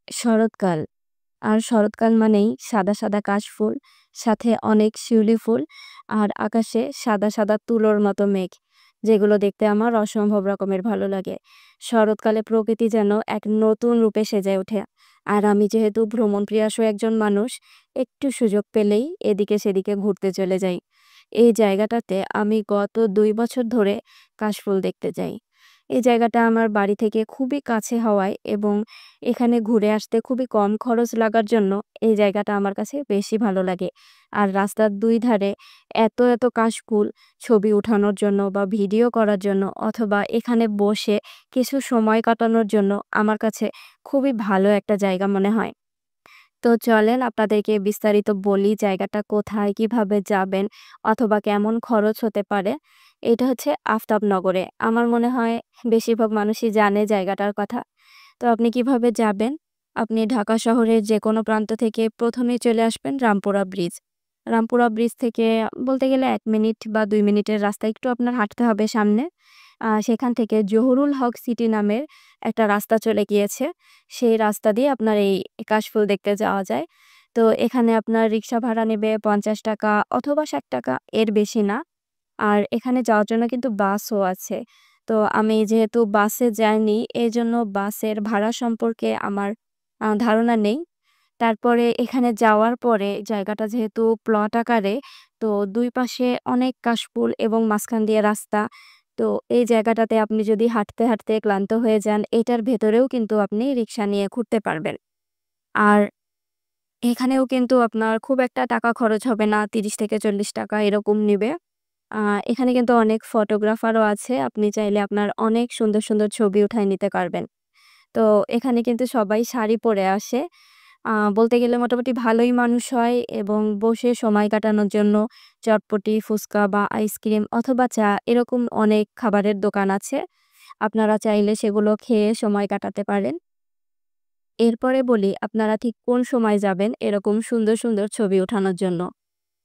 শরৎকাল। আর শরৎকাল মানেই সাদা, সাদা কাশফুল, সাথে অনেক শিউলি ফুল আর আকাশে সাদা, সাদা তুলোর মতো মেঘ, যেগুলো দেখতে আমার অসম্ভব রকমের ভালো লাগে। শরৎকালে প্রকৃতি যেন এক নতুন রূপে সেজে ওঠে। আর আমি যেহেতু ভ্রমণপ্রিয়াসু একজন মানুষ, একটু সুযোগ পেলেই এদিকে সেদিকে ঘুরতে চলে যাই। এই জায়গাটাতে আমি গত ২ বছর ধরে কাশফুল দেখতে যাই। এই জায়গাটা আমার বাড়ি থেকে খুবই কাছে হওয়ায় এবং এখানে ঘুরে আসতে খুবই কম খরচ লাগার জন্য এই জায়গাটা আমার কাছে বেশি ভালো লাগে। আর রাস্তার ২ ধারে এত, এত কাশফুল ছবি উঠানোর জন্য বা ভিডিও করার জন্য অথবা এখানে বসে কিছু সময় কাটানোর জন্য আমার কাছে খুবই ভালো একটা জায়গা মনে হয়। তো চলেন আপনাদেরকে বিস্তারিত বলি জায়গাটা কোথায়, কিভাবে যাবেন অথবা কেমন খরচ হতে পারে। এটা হচ্ছে আফতাবনগরে। আমার মনে হয় বেশিরভাগ মানুষই জানে জায়গাটার কথা। তো আপনি কিভাবে যাবেন? আপনি ঢাকা শহরের যেকোনো প্রান্ত থেকে ১ম এই চলে আসবেন রামপুরা ব্রিজ। রামপুরা ব্রিজ থেকে বলতে গেলে ১ মিনিট বা ২ মিনিটের রাস্তা একটু আপনার হাঁটতে হবে সামনে। সেখান থেকে জহুরুল হক সিটি নামের একটা রাস্তা চলে গিয়েছে। সেই রাস্তা দিয়ে আপনার এই কাশফুল দেখতে যাওয়া যায়। তো এখানে আপনার রিক্সা ভাড়া নেবে ৳৫০ অথবা ৳৬০, এর বেশি না। আর এখানে যাওয়ার জন্য কিন্তু বাসও আছে। তো আমি যেহেতু বাসে যাইনি, এজন্য বাসের ভাড়া সম্পর্কে আমার ধারণা নেই। তারপরে এখানে যাওয়ার পরে জায়গাটা যেহেতু প্লট আকারে, তো ২ পাশে অনেক কাশফুল এবং মাঝখান দিয়ে রাস্তা। তো এই জায়গাটাতে আপনি যদি হাঁটতে, হাঁটতে ক্লান্ত হয়ে যান, এটার ভেতরেও কিন্তু আপনি রিক্সা নিয়ে ঘুরতে পারবেন। আর এখানেও কিন্তু আপনার খুব একটা টাকা খরচ হবে না। ৳৩০ থেকে ৳৪০ এরকম নিবে। আ এখানে কিন্তু অনেক ফটোগ্রাফারও আছে। আপনি চাইলে আপনার অনেক সুন্দর, সুন্দর ছবি উঠায় নিতে পারবেন। তো এখানে কিন্তু সবাই শাড়ি পরে আসে। বলতে গেলে মোটামুটি ভালোই মানুষ হয় এবং বসে সময় কাটানোর জন্য চটপটি, ফুচকা বা আইসক্রিম অথবা চা এরকম অনেক খাবারের দোকান আছে। আপনারা চাইলে সেগুলো খেয়ে সময় কাটাতে পারেন। এরপরে বলি আপনারা ঠিক কোন সময় যাবেন এরকম সুন্দর, সুন্দর ছবি ওঠানোর জন্য।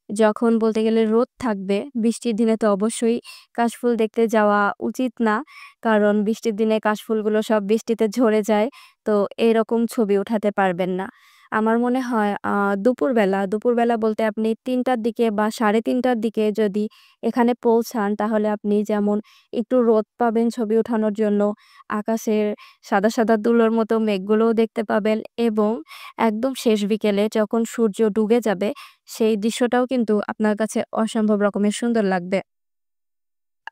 যখন বলতে গেলে রোদ থাকবে, বৃষ্টির দিনে তো অবশ্যই কাশফুল দেখতে যাওয়া উচিত না। কারণ বৃষ্টির দিনে কাশফুলগুলো সব বৃষ্টিতে ঝরে যায়। তো এরকম ছবি উঠাতে পারবেন না। আমার মনে হয় দুপুরবেলা বলতে আপনি ৩ টার দিকে বা ৩:৩০ টার দিকে যদি এখানে পৌঁছান তাহলে আপনি যেমন একটু রোদ পাবেন ছবি ওঠানোর জন্য, আকাশের সাদা, সাদা তুলোর মতো মেঘগুলোও দেখতে পাবেন এবং একদম শেষ বিকেলে যখন সূর্য ডুবে যাবে সেই দৃশ্যটাও কিন্তু আপনার কাছে অসম্ভব রকমের সুন্দর লাগবে।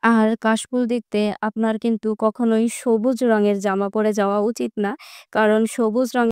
আর কাশফুল দেখতে আপনার কিন্তু কখনোই সবুজ রঙের জামা পরে যাওয়া উচিত না। কারণ সবুজ রঙের